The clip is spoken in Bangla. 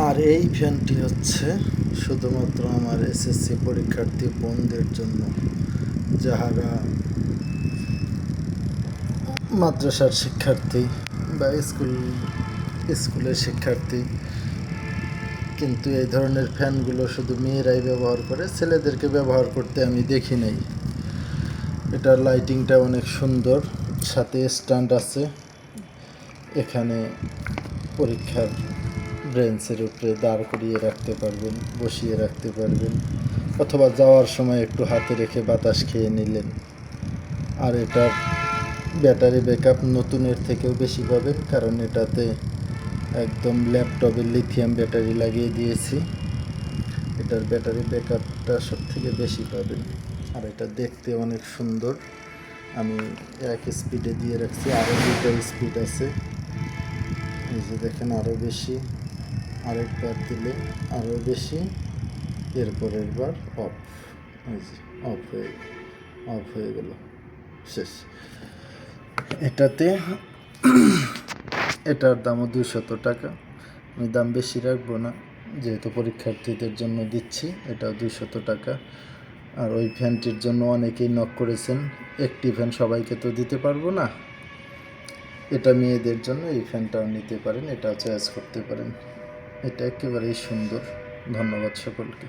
আর এই ফ্যানটি হচ্ছে শুধুমাত্র আমার এসএসসি পরীক্ষার্থী বোনদের জন্য, যাহারা মাদ্রাসার শিক্ষার্থী বা স্কুলের শিক্ষার্থী। কিন্তু এই ধরনের ফ্যানগুলো শুধু মেয়েরাই ব্যবহার করে, ছেলেদেরকে ব্যবহার করতে আমি দেখি নাই। এটার লাইটিংটা অনেক সুন্দর, সাথে স্ট্যান্ড আছে। এখানে পরীক্ষার ব্রেঞ্চের উপরে দাঁড় করিয়ে রাখতে পারবেন, বসিয়ে রাখতে পারবেন, অথবা যাওয়ার সময় একটু হাতে রেখে বাতাস খেয়ে নিলেন। আর এটার ব্যাটারি ব্যাকআপ নতুনের থেকেও বেশি পাবেন, কারণ এটাতে একদম ল্যাপটপের লিথিয়াম ব্যাটারি লাগিয়ে দিয়েছি। এটার ব্যাটারি ব্যাকআপটা সব থেকে বেশি পাবেন। আর এটা দেখতে অনেক সুন্দর। আমি 1 স্পিডে দিয়ে রাখছি, আরও 2টা স্পিড আছে। এই যে দেখেন, আরও বেশি, আরেকবার দিলে আরও বেশি, এরপরের বার অফ। এই যে অফ হয়ে গেল, শেষ। এটার দামও 200 টাকা। আমি দাম বেশি রাখবো না, যেহেতু পরীক্ষার্থীদের জন্য দিচ্ছি। এটা 200 টাকা। আর ওই ফ্যানটির জন্য অনেকেই নক করেছেন। একটি ফ্যান সবাইকে তো দিতে পারবো না, এটা মেয়েদের জন্য এই ফ্যানটাও নিতে পারেন, এটাও চয়েস করতে পারেন। এটা একেবারেই সুন্দর। ধন্যবাদ সকলকে।